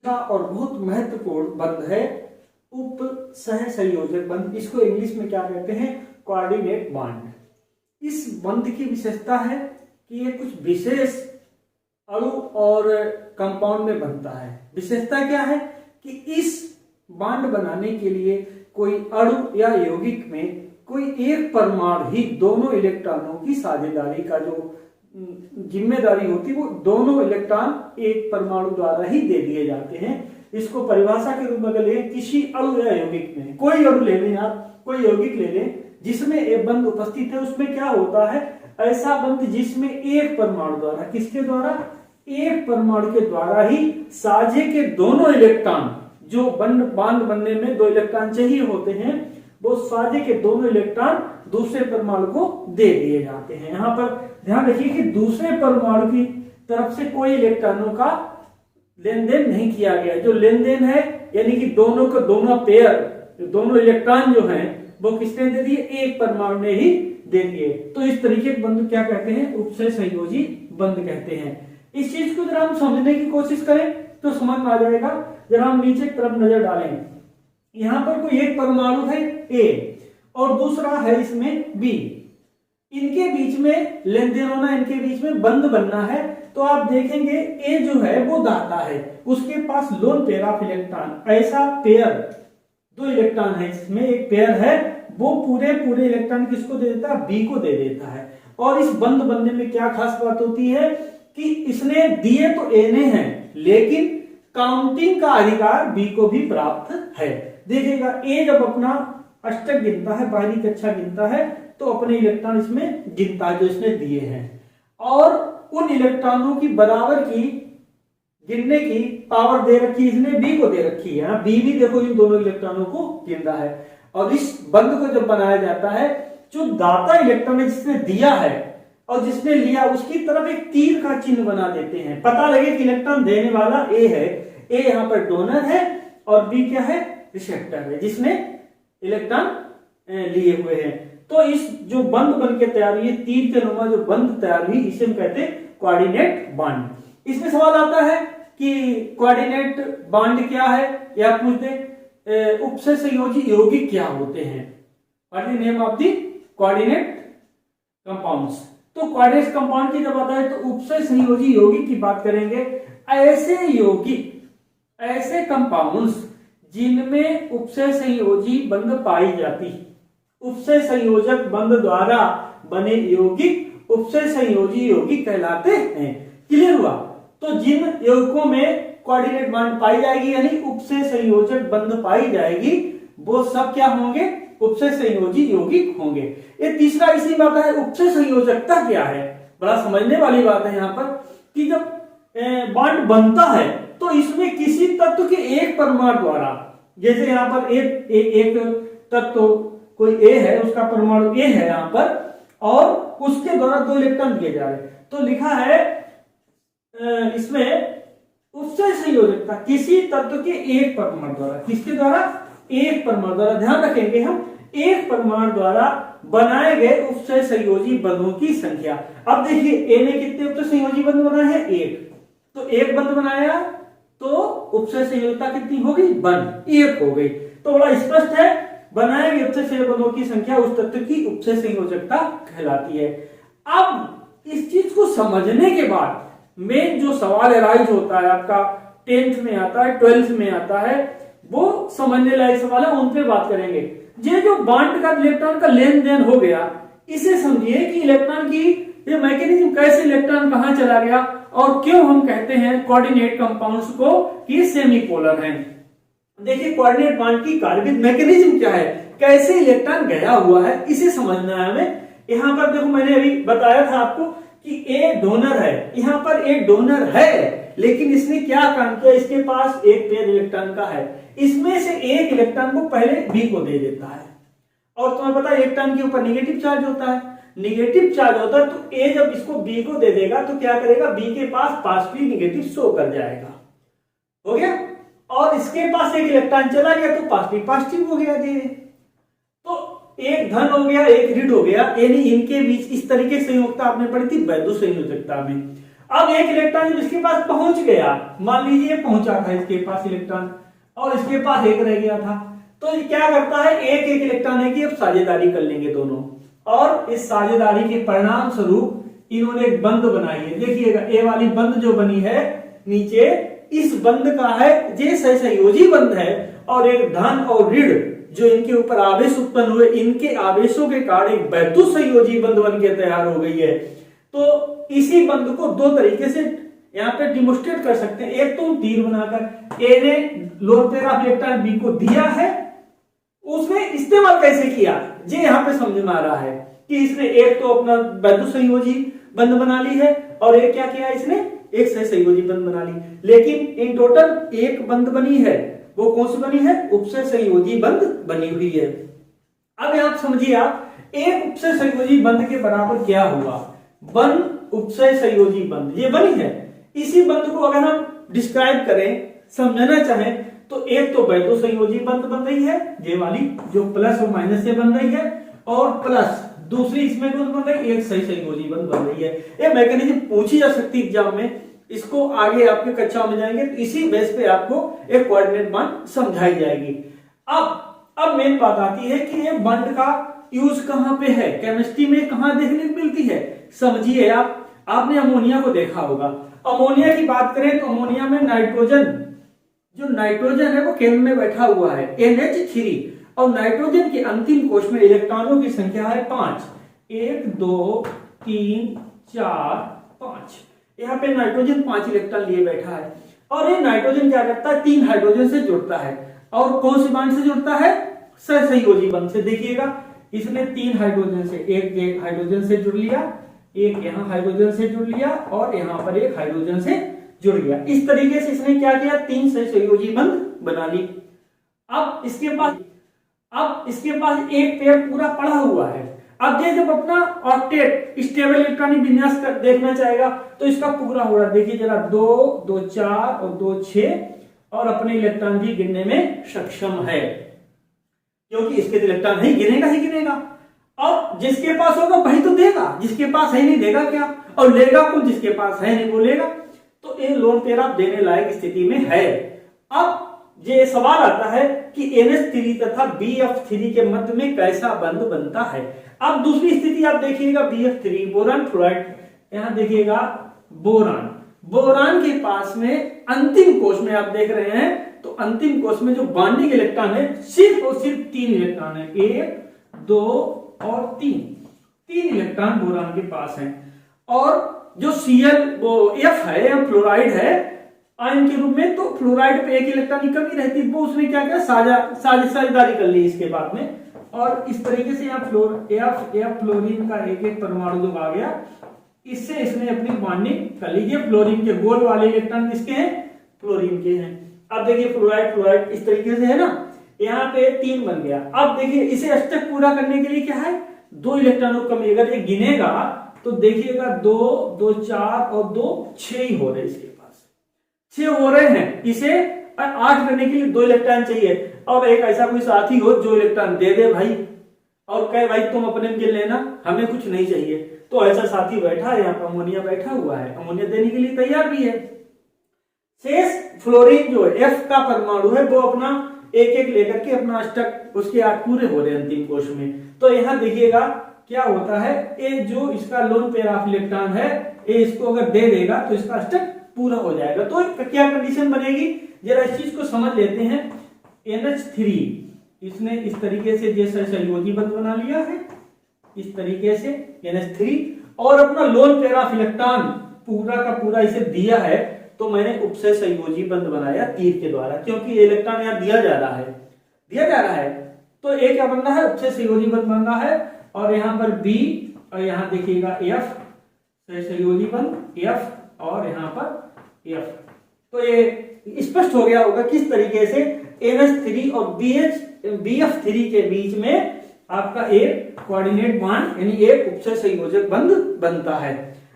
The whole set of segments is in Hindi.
और बहुत महत्वपूर्ण बंध है उप सह संयोजक बंध। इसको इंग्लिश में क्या कहते हैं? Coordinate bond. इस बंध की विशेषता है कि ये कुछ विशेष अणु और कंपाउंड में बनता है। विशेषता क्या है कि इस बॉन्ड बनाने के लिए कोई अणु या यौगिक में कोई एक परमाणु ही दोनों इलेक्ट्रॉनों की साझेदारी का जो जिम्मेदारी होती है वो दोनों इलेक्ट्रॉन एक परमाणु द्वारा ही दे दिए जाते हैं। इसको परिभाषा के रूप में अगर लें, किसी अणु या यौगिक में कोई अणु ले लें आप, कोई यौगिक ले लें जिसमें एक बंध उपस्थित है, उसमें क्या होता है? ऐसा बंध जिसमें एक परमाणु द्वारा, किसके द्वारा? एक परमाणु के द्वारा ही साझे के दोनों इलेक्ट्रॉन, जो बॉन्ड बनने में दो इलेक्ट्रॉन चाहिए होते हैं, वो साझे के दोनों इलेक्ट्रॉन दूसरे परमाणु को दे दिए जाते हैं। यहाँ पर ध्यान रखिए कि दूसरे परमाणु की तरफ से कोई इलेक्ट्रॉनों का लेन देन नहीं किया गया। जो लेन देन है यानी कि दोनों का दोनों पेयर, दोनों इलेक्ट्रॉन जो हैं वो किसने दे दिए? एक परमाणु ने ही दे दिए। तो इस तरीके के बंध क्या कहते हैं? उपसह संयोजी बंध कहते हैं। इस चीज को जरा हम समझने की कोशिश करें तो समझ में आ जाएगा। जरा हम नीचे की तरफ नजर डालें, यहां पर कोई एक परमाणु है A और दूसरा है इसमें B। इनके बीच में लेन देन होना, इनके बीच में बंध बनना है। तो आप देखेंगे A जो है वो दाता है, उसके पास लोन पेयर ऑफ इलेक्ट्रॉन, ऐसा पेयर दो इलेक्ट्रॉन है जिसमें एक पेयर है, वो पूरे इलेक्ट्रॉन किसको दे देता है? B को दे देता है। और इस बंध बनने में क्या खास बात होती है कि इसने दिए तो A ने हैं, लेकिन काउंटिंग का अधिकार B को भी प्राप्त है। देखिएगा A जब अपना अष्टक गिनता है, बाहरी कक्षा गिनता है, तो अपने इलेक्ट्रॉन इसमें गिनता है जो इसने दिए हैं, और उन इलेक्ट्रॉनों की बराबर की गिनने की पावर दे रखी इसने B को दे रखी है। B भी देखो इन दोनों इलेक्ट्रॉनों को गिन रहा है। और इस बंध को जब बनाया जाता है, जो दाता इलेक्ट्रॉन है जिसने दिया है और जिसने लिया, उसकी तरफ एक तीर का चिन्ह बना देते हैं। पता लगे कि इलेक्ट्रॉन देने वाला A है, A यहाँ पर डोनर है और B क्या है? रिसेप्टर है, जिसने इलेक्ट्रॉन लिए हुए हैं। तो इस जो बंध बन के तैयार हुई, तीर के नुमा जो बंध तैयार हुई, इसे हम कहते हैं कोऑर्डिनेट बॉन्ड। इसमें सवाल आता है कि कोऑर्डिनेट बॉन्ड क्या है, या पूछते उपसह संयोजी यौगिक क्या होते हैं? What is the name of the coordinate compounds. तो कोऑर्डिनेट कंपाउंड की जब आता है तो उपसह संयोजी यौगिक की बात करेंगे। ऐसे यौगिक, ऐसे कंपाउंड्स जिनमें उपसह संयोजी बंध पाई जाती, उपसह संयोजक बंध द्वारा बने यौगिक उपसह संयोजी यौगिक कहलाते हैं। क्लियर हुआ? तो जिन यौगिकों में कोऑर्डिनेट बॉन्ड पाई जाएगी यानी उपसह संयोजक बंध पाई जाएगी, वो सब क्या होंगे? उपसह संयोजी यौगिक होंगे। ये तीसरा इसी बात है, उपसह संयोजकता क्या है? बड़ा समझने वाली बात है यहाँ पर कि जब बॉन्ड बनता है तो इसमें किसी तत्व के एक परमाणु द्वारा, जैसे यहाँ पर एक तत्व कोई A है, उसका परमाणु A है यहाँ पर, और उसके द्वारा दो इलेक्ट्रॉन दिए जा रहे हैं। तो लिखा है इसमें उपसह संयोजकता किसी तत्व के एक परमाणु द्वारा, किसके द्वारा? एक परमाणु द्वारा। ध्यान रखेंगे हम, एक परमाणु द्वारा बनाए गए उपसह संयोजी बंधों की संख्या। अब देखिए A ने कितने उपसह संयोजी बंध बनाए हैं? एक। तो एक बंध बनाया तो उपसह संयोजकता कितनी हो गई? बंध एक हो गई। तो बड़ा स्पष्ट है, बनाए गए उपसह संयोजक बंधों की संख्या उस तत्व की उपसह संयोजकता कहलाती है। अब इस चीज को समझने के बाद मेन जो सवाल अराइज होता है, आपका 10th में आता है, 12th में आता है, वो समझने लायक सवाल है, उन पे बात करेंगे। ये जो बॉन्ड का इलेक्ट्रॉन का लेन देन हो गया, इसे समझिए कि इलेक्ट्रॉन की ये मैकेनिज्म, कैसे इलेक्ट्रॉन कहां चला गया, और क्यों हम कहते हैं कोऑर्डिनेट कंपाउंड्स को कि सेमीपोलर हैं। देखिए कोऑर्डिनेट बॉन्ड की कार्यविधि, मैकेनिज्म क्या है, कैसे इलेक्ट्रॉन गया हुआ है, इसे समझना है हमें। यहां पर देखो, मैंने अभी बताया था आपको कि A डोनर है, यहां पर A डोनर है, लेकिन इसने क्या काम किया? इसके पास एक पेयर इलेक्ट्रॉन का है, इसमें से एक इलेक्ट्रॉन को पहले B को दे देता है। और तुम्हें पता है इलेक्ट्रॉन के ऊपर निगेटिव चार्ज होता है, निगेटिव चार्ज होता है, तो A जब इसको B को दे देगा तो क्या करेगा? B के पास पॉजिटिव निगेटिव शो कर जाएगा। हो गया? और इसके पास एक इलेक्ट्रॉन चला गया तो पॉजिटिव हो गया। तो एक धन हो गया, एक ऋण हो गया, यानी इनके बीच इस तरीके से संयोजकता आपने पढ़ी थी वैद्युत संयोजकता में। अब एक इलेक्ट्रॉन जब इसके पास पहुंच गया, मान लीजिए पहुंचा था इसके पास इलेक्ट्रॉन और इसके पास एक रह गया था, तो ये क्या करता है, एक एक इलेक्ट्रॉन है कि अब साझेदारी कर लेंगे दोनों, और इस साझेदारी के परिणाम स्वरूप इन्होंने एक बंद बनाई है। देखिएगा ये वाली बंद जो बनी है नीचे, इस बंद का है ये सहसंयोजी बंद है, और एक धन और ऋण जो इनके ऊपर आवेश उत्पन्न हुए, इनके आवेशों के कारण एक वैद्युत संयोजी बंद बन के तैयार हो गई है। तो इसी बंद को दो तरीके से यहाँ पे डिमोस्ट्रेट कर सकते हैं। एक तो तीर बनाकर, ए ने lone pair of electron B को दिया है, उसने इस्तेमाल कैसे किया ये यहाँ पे समझ में आ रहा है कि इसने एक तो अपना वैद्युत संयोजी बंद बना ली है, और एक क्या किया इसने, एक सहसंयोजी बंद बना ली। लेकिन इन टोटल एक बंद बनी है, वो कौन सी बनी है, उपसय संयोजी बंद बनी हुई है। अब आप समझिए, आप एक उपसय संयोजी बंद के बराबर क्या हुआ, वन उपसय संयोजी बंद ये बनी है। इसी बंद को अगर हम डिस्क्राइब करें, समझना चाहें, तो एक तो वैद्युत संयोजी बंद बन रही है ये वाली जो प्लस और माइनस से बन रही है, और प्लस दूसरी इसमें कौन बन रही है, एक सही संयोजी बंद बन रही है। ये मैकेनिज्म पूछी जा सकती है एग्जाम में, इसको आगे आपके कक्षा में जाएंगे तो इसी बेस पे आपको एक कोऑर्डिनेट बांड समझाई जाएगी। अब मेन बात आती है कि ये बंड का यूज कहां पे है, केमिस्ट्री में कहां देखने को मिलती है। समझिए, आपने अमोनिया को देखा होगा। अमोनिया की बात करें तो अमोनिया में नाइट्रोजन, जो नाइट्रोजन है वो केंद्र में बैठा हुआ है NH3, और नाइट्रोजन के अंतिम कोश में इलेक्ट्रॉनों की संख्या है 5, 1 2 3 4 5। यहाँ पे नाइट्रोजन 5 इलेक्ट्रॉन लिए बैठा है, और ये नाइट्रोजन क्या करता है, 3 हाइड्रोजन से जुड़ता है, और कौन सी बांड से जुड़ता है, सहसंयोजी बंध से। देखिएगा इसने 3 हाइड्रोजन से, एक हाइड्रोजन से जुड़ लिया, एक यहाँ हाइड्रोजन से जुड़ लिया, और यहाँ पर एक हाइड्रोजन से जुड़ गया। इस तरीके से इसने क्या किया, 3 सहसंयोजी बंध बना ली। अब इसके पास एक पेयर पूरा पड़ा हुआ है। अब ये जब अपना ऑक्टेट स्टेबल इलेक्ट्रॉनिक विन्यास देखना चाहेगा तो इसका पूरा हो रहा है। देखिए जरा, 2 2 4 और 2 6, और अपने इलेक्ट्रॉन भी गिनने में सक्षम है, क्योंकि इसके इलेक्ट्रॉन नहीं गिनेगा ही गिनेगा। और जिसके पास होगा वही तो देगा, जिसके पास है नहीं देगा क्या, और लेगा कौन, जिसके पास है नहीं वो लेगा। तो ये लोन पेयर आप देने लायक स्थिति में है। अब ये सवाल आता है कि NH3 तथा BF3 के मध्य में कैसा बंध बनता है। अब दूसरी स्थिति आप देखिएगा, BF3 बोरान फ्लोराइड, यहां देखिएगा बोरान के पास में अंतिम कोश में आप देख रहे हैं, तो अंतिम कोश में जो बॉन्डिंग इलेक्ट्रॉन है सिर्फ और सिर्फ 3 इलेक्ट्रॉन है, 1 2 और 3 इलेक्ट्रॉन बोरान के पास है। और जो Cl वो F है या फ्लोराइड है आयन के रूप में, तो फ्लोराइड पे एक इलेक्ट्रॉन की कमी रहती है, वो उसने क्या किया, साझेदारी कर ली इसके बाद में, और इस तरीके से यहाँ फ्लोरीन का एक परमाणु जो आ गया, इससे इसने अपनी बॉन्डिंग कर लीजिए। फ्लोरीन के गोल वाले इलेक्ट्रॉन किसके हैं, फ्लोरीन के हैं। अब देखिए फ्लोराइड इस तरीके से है ना, यहाँ पे 3 बन गया। अब देखिए इसे अष्टक पूरा करने के लिए क्या है, 2 इलेक्ट्रॉनों की कमी। अगर ये गिनेगा तो देखिएगा 2 2 4 और 2 6 ही हो रहे, इसके पास 6 हो रहे हैं। इसे 8 करने के लिए 2 इलेक्ट्रॉन चाहिए, और एक ऐसा कोई साथी हो जो इलेक्ट्रॉन दे दे भाई, और कहे भाई तुम अपने में लेना, हमें कुछ नहीं चाहिए। तो ऐसा साथी बैठा है, यहाँ पर अमोनिया बैठा हुआ है, अमोनिया देने के लिए तैयार भी है। शेष फ्लोरीन जो है F का परमाणु है, वो अपना एक लेकर के अपना अष्टक उसके 8 पूरे हो रहे अंतिम कोश में। तो यहाँ देखिएगा क्या होता है, ये जो इसका लोन पेयर ऑफ इलेक्ट्रॉन है, ये इसको अगर दे देगा तो इसका अष्टक पूरा हो जाएगा। तो क्या कंडीशन बनेगी, जरा इस चीज को समझ लेते हैं। NH3 इसने इस तरीके से जैसे सहसंयोजी बंध बना लिया है, इस तरीके से NH3, और अपना लोन पेयर ऑफ इलेक्ट्रॉन पूरा का पूरा इसे दिया है, तो मैंने उपसय संयोजी बंध बनाया तीर के द्वारा, क्योंकि इलेक्ट्रॉन यहाँ दिया जा रहा है, तो एक क्या बनना है, उपसय संयोजी बंध बनना है, और यहाँ पर B, और यहाँ देखिएगा F, सहसंयोजी बंध F, और यहाँ पर F। तो ये स्पष्ट हो गया होगा किस तरीके से NH3 और BF3 के बीच में आपका एक कोऑर्डिनेट बॉन्ड यानी एक उपसय संयोजक बंध बनता है।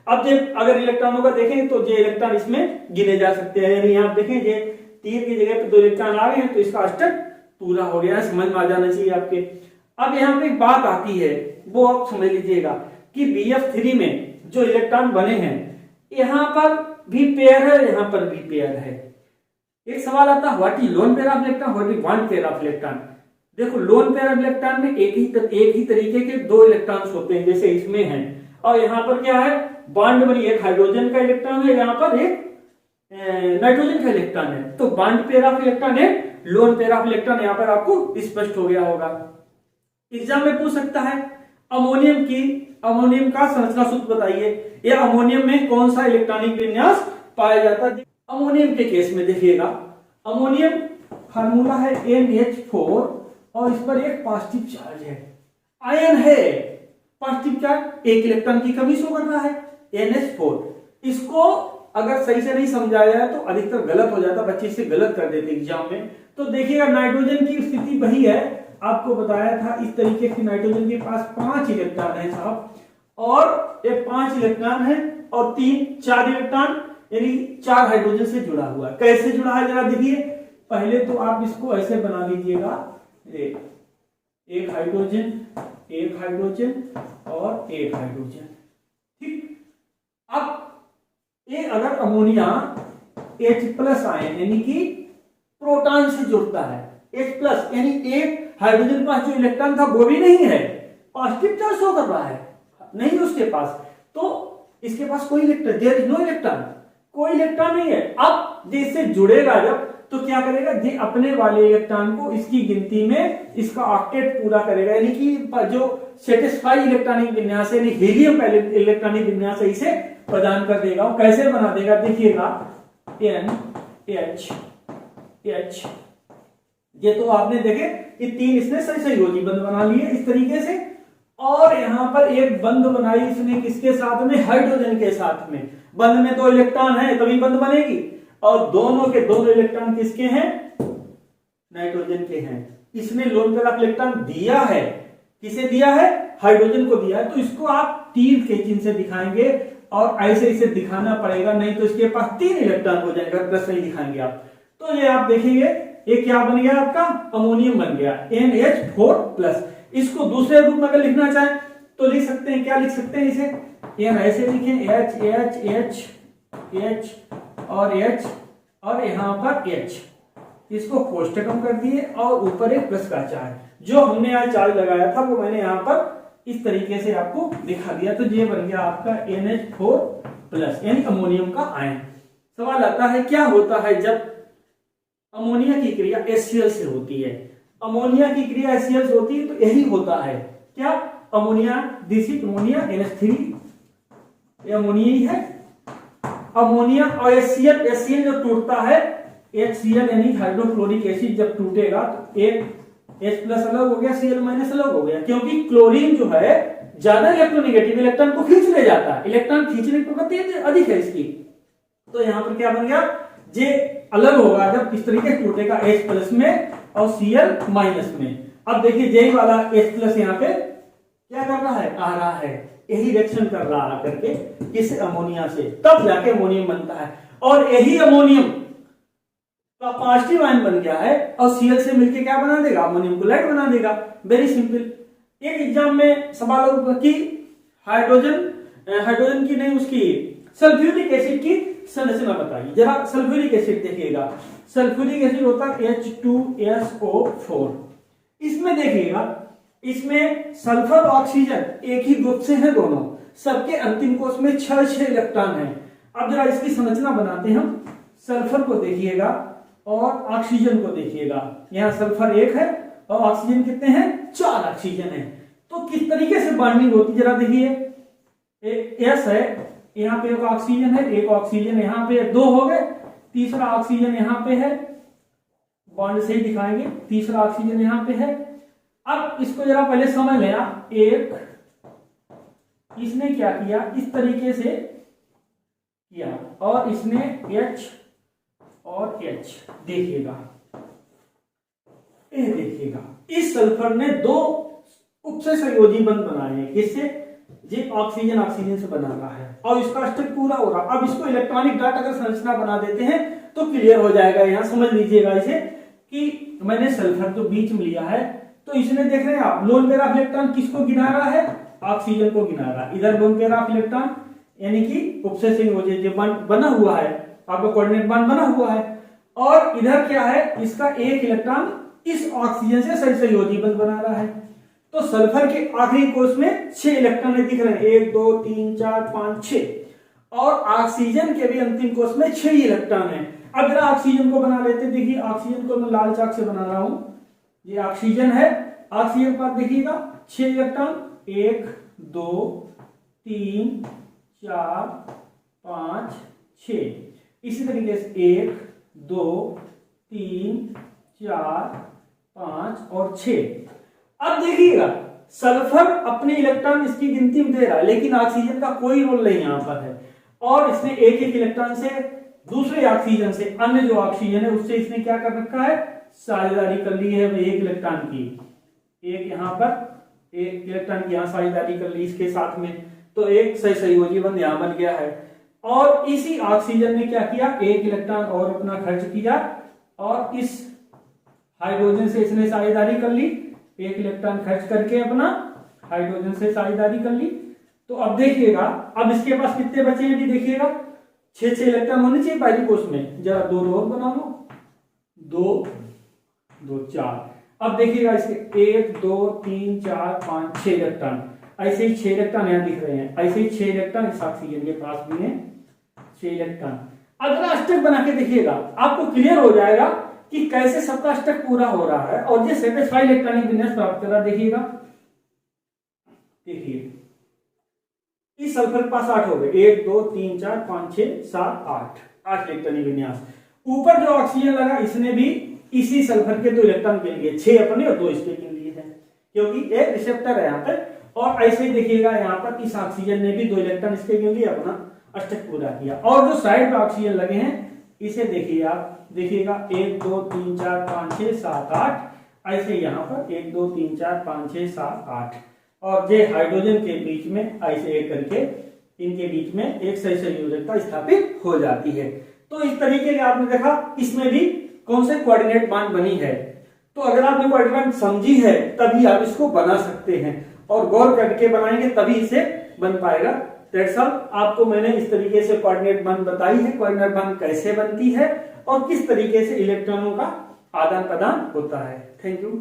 अब जब अगर इलेक्ट्रॉनों का देखें तो ये इलेक्ट्रॉन इसमें गिने जा सकते हैं, यानी यहाँ देखें ये तीर की जगह पे 2 इलेक्ट्रॉन आ गए हैं, तो इसका अष्टक पूरा हो गया है, समझ में आ जाना चाहिए आपके। अब यहाँ पे एक बात आती है, वो आप समझ लीजिएगा कि BF3 में जो इलेक्ट्रॉन बने हैं, यहाँ पर भी पेयर है, यहाँ पर भी पेयर है। एक सवाल आता है what is loan pair of electron, what is bond pair of electron. देखो लोन पेयर ऑफ इलेक्ट्रॉन में एक ही तरीके के दो इलेक्ट्रॉन्स होते हैं जैसे इसमें है, और यहाँ पर क्या है बॉन्ड में एक हाइड्रोजन का इलेक्ट्रॉन है, यहाँ पर एक नाइट्रोजन का इलेक्ट्रॉन है। तो बॉन्ड पेयर ऑफ इलेक्ट्रॉन है, लोन पेयर ऑफ इलेक्ट्रॉन यहाँ पर आपको स्पष्ट हो गया होगा। एग्जाम में पूछ सकता है अमोनियम का संरचना सूत्र बताइए, या अमोनियम में कौन सा इलेक्ट्रॉनिक विन्यास पाया जाता है। अमोनियम के केस में देखिएगा, अमोनियम फार्मूला है NH4 और इस पर एक पॉजिटिव चार्ज है, आयन है, पॉजिटिव चार्ज, एक इलेक्ट्रॉन की कमी शो कर रहा है NH4। इसको अगर सही से नहीं समझाया जाए तो अधिकतर गलत हो जाता, बच्चे इसे गलत कर देते एग्जाम में। तो देखिएगा नाइट्रोजन की स्थिति वही है, आपको बताया था इस तरीके की, नाइट्रोजन के पास 5 इलेक्ट्रॉन है साहब, और ये 5 इलेक्ट्रॉन है और 4 इलेक्ट्रॉन यानी 4 हाइड्रोजन से जुड़ा हुआ है। कैसे जुड़ा है जरा देखिए, पहले तो आप इसको ऐसे बना लीजिएगा, एक हाइड्रोजन और एक हाइड्रोजन, ठीक। अब ये अगर अमोनिया H+ आयन यानी कि प्रोटॉन से जुड़ता है, H+ यानी एक हाइड्रोजन पास जो इलेक्ट्रॉन था वो भी नहीं है, पॉजिटिव चार्ज शो कर रहा है, नहीं उसके पास, तो इसके पास कोई electron, there is no electron, कोई इलेक्ट्रॉन नहीं है। अब जैसे जुड़ेगा जब तो क्या करेगा, ये अपने वाले इलेक्ट्रॉन को इसकी गिनती में इसका ऑक्टेट पूरा करेगा, यानी कि जो सेटिस्फाई इलेक्ट्रॉनिक विन्यास है, हीलियम का इलेक्ट्रॉनिक विन्यास है, इसे प्रदान कर देगा। कैसे बना देगा देखिएगा, NH, ये तो आपने देखे ये 3 इसने सही सहयोगी बंध बना लिए इस तरीके से, और यहां पर एक बंध बनाई इसने किसके साथ में, हाइड्रोजन के साथ में। बंध में 2 इलेक्ट्रॉन है तभी बंध बनेगी, और दोनों के दोनों इलेक्ट्रॉन किसके हैं, नाइट्रोजन के हैं। इसने लोन पेयर ऑफ इलेक्ट्रॉन दिया है, किसे दिया है, हाइड्रोजन को दिया है। तो इसको आप तीर के चिन्ह से दिखाएंगे, और ऐसे इसे दिखाना पड़ेगा, नहीं तो इसके पास 3 इलेक्ट्रॉन हो जाएगा, प्लस नहीं दिखाएंगे आप। तो ये आप देखेंगे ये क्या बन गया आपका, अमोनियम बन गया NH4+। इसको दूसरे रूप में अगर लिखना चाहें तो लिख सकते हैं, क्या लिख सकते हैं इसे, ये ऐसे लिखें H और यहां पर H, इसको कोष्टकम कर दिए और ऊपर एक प्लस का चार्ज, जो हमने यहाँ चार्ज लगाया था वो मैंने यहाँ पर इस तरीके से आपको दिखा दिया। तो ये बन गया आपका NH4+ यानी अमोनियम का आयन। सवाल आता है क्या होता है जब अमोनिया की क्रिया HCl से होती है, अमोनिया की क्रिया HCl से होती है, तो यही होता है क्या, ammonia, this is ammonia NH3, ये अमोनिया ही है, अमोनिया और HCl जो टूटता है, HCl यानी हाइड्रोक्लोरिक एसिड जब टूटेगा तो एक H+ अलग हो गया, Cl- अलग हो गया, क्योंकि क्लोरीन जो है ज्यादा इलेक्ट्रोनेगेटिव, इलेक्ट्रॉन को खींच ले जाता है, इलेक्ट्रॉन खींचने की प्रवृत्ति अधिक है इसकी। तो यहां पर क्या बन गया, जे अलग होगा जब इस तरीके से टूटेगा H+ में और Cl- में। अब देखिए जे वाला H+ यहाँ पे क्या कर रहा है, आ रहा है, यही रिएक्शन कर रहा है करके किस अमोनिया से, तब जाके अमोनियम बनता है, और यही अमोनियम का पॉजिटिव आयन बन गया है, और Cl से मिलके क्या बना देगा, अमोनियम क्लोराइड बना देगा। Very simple. एक एग्जाम में सवाल की हाइड्रोजन की नहीं, उसकी सल्फ्यूरिक एसिड की संरचना बताइए। जरा सल्फ्यूरिक एसिड देखिएगा, सल्फ्यूरिक एसिड होता है H2SO4। इसमें देखिएगा, इसमें सल्फर और ऑक्सीजन एक ही ग्रुप से हैं दोनों, सबके अंतिम कोष में 6 इलेक्ट्रॉन है। अब जरा इसकी संरचना बनाते हैं हम, सल्फर को देखिएगा और ऑक्सीजन को देखिएगा, यहाँ सल्फर 1 है और ऑक्सीजन कितने हैं, 4 ऑक्सीजन है। तो किस तरीके से बॉन्डिंग होती जरा देखिए, S है, यहाँ पे एक ऑक्सीजन है, एक ऑक्सीजन यहाँ पे 2 हो गए, तीसरा ऑक्सीजन यहाँ पे है, बॉन्ड से ही दिखाएंगे, तीसरा ऑक्सीजन यहाँ पे है। अब इसको जरा पहले समझ लें आप, एक इसने क्या किया, इस तरीके से किया, और इसने H और H देखिएगा, ये देखिएगा, इस सल्फर ने 2 उपसे संयोजी बंध बनाए हैं, किससे, ये ऑक्सीजन से बना रहा है, और इसका स्ट्रक्चर पूरा हो रहा। अब इसको इलेक्ट्रॉनिक डाटा अगर संरचना बना देते हैं तो क्लियर हो जाएगा। यहां समझ लीजिएगा इसे कि मैंने सल्फर तो बीच में लिया है, तो इसमें देख रहे हैं आप, लोन पेयर ऑफ इलेक्ट्रॉन किसको गिना रहा है, ऑक्सीजन को गिना रहा है। इधर लोन पेयर ऑफ इलेक्ट्रॉन, यानी कि उपसय संयोजी जो बॉन्ड बना हुआ है, आपका कोऑर्डिनेट बॉन्ड बना हुआ है, और इधर क्या है, इसका एक इलेक्ट्रॉन इस ऑक्सीजन से सही संयोजी बंध बना रहा है। तो सल्फर के आखिरी कोष में 6 इलेक्ट्रॉन दिख रहे हैं, 1 2 3 4 5 6, और ऑक्सीजन के भी अंतिम कोष में 6 इलेक्ट्रॉन है। अगर ऑक्सीजन को बना लेते, देखिए ऑक्सीजन को मैं लाल चाक से बना रहा हूं, ये ऑक्सीजन है, ऑक्सीजन पर देखिएगा 6 इलेक्ट्रॉन, 1 2 3 4 5 6, इसी तरीके से 1 2 3 4 5 और 6। अब देखिएगा सल्फर अपने इलेक्ट्रॉन इसकी गिनती में दे रहा है, लेकिन ऑक्सीजन का कोई रोल नहीं यहां पर है, और इसने एक एक इलेक्ट्रॉन से दूसरे ऑक्सीजन से, अन्य जो ऑक्सीजन है उससे इसने क्या कर रखा है, साझेदारी कर ली है एक इलेक्ट्रॉन की, एक यहां पर एक इलेक्ट्रॉन की यहां साझेदारी कर ली इसके साथ में, तो एक सही संयोजी बंध यहां बन गया है। और इसी ऑक्सीजन ने क्या किया, एक इलेक्ट्रॉन और अपना खर्च किया, और इस हाइड्रोजन से इसने साझेदारी कर ली, एक इलेक्ट्रॉन खर्च करके अपना हाइड्रोजन से साझेदारी कर ली। तो अब देखिएगा, अब इसके पास कितने बचे हैं भी देखिएगा, 6 इलेक्ट्रॉन होने चाहिए पहली कोष में, जरा 2 और बना लो, 2 2 4। अब देखिएगा इसके 1 2 3 4 5 6 इलेक्ट्रॉन, ऐसे ही 6 इलेक्ट्रॉन यहां दिख रहे हैं, ऐसे ही 6 इलेक्ट्रॉन इस ऑक्सीजन के पास भी हैं, 6 इलेक्ट्रॉन। अगर अष्टक बना के देखिएगा आपको क्लियर हो जाएगा कि कैसे सबका अष्टक पूरा हो रहा है और ये सेटिस्फाइड इलेक्ट्रॉनिक विन्यास प्राप्त कर रहा है। देखिएगा, देखिए इस सल्फर के पास 8 हो गए, 1 2 3 4 5 6 7 8 इलेक्ट्रॉनिक विन्यास। ऊपर जो ऑक्सीजन लगा इसने भी इसी सल्फर के 2 इलेक्ट्रॉन गिन लिए, 6 अपने और 2 इसके गिन लिए हैं, क्योंकि एक रिसेप्टर है यहाँ पे। और ऐसे ही देखिएगा यहाँ पर इस ऑक्सीजन ने भी 2 इलेक्ट्रॉन इसके गिन लिए, अपना अष्टक पूरा किया। और जो साइड पे ऑक्सीजन लगे हैं इसे देखिए आप, देखिएगा 1 2 3 4 5 6 7 8, ऐसे यहाँ पर 1 2 3 4 5 6 7 8, और ये हाइड्रोजन के बीच में ऐसे एक करके इनके बीच में एक सही संयोजकता स्थापित हो जाती है। तो इस तरीके से आपने देखा इसमें भी कौन से कोऑर्डिनेट बॉन्ड बनी है। तो अगर आपने कोऑर्डिनेट समझी है तभी आप इसको बना सकते हैं, और गौर करके बनाएंगे तभी इसे बन पाएगा। दैट्स ऑल, आपको मैंने इस तरीके से कोऑर्डिनेट बॉन्ड बताई है, कोऑर्डिनेट बॉन्ड कैसे बनती है और किस तरीके से इलेक्ट्रॉनों का आदान प्रदान होता है। Thank you.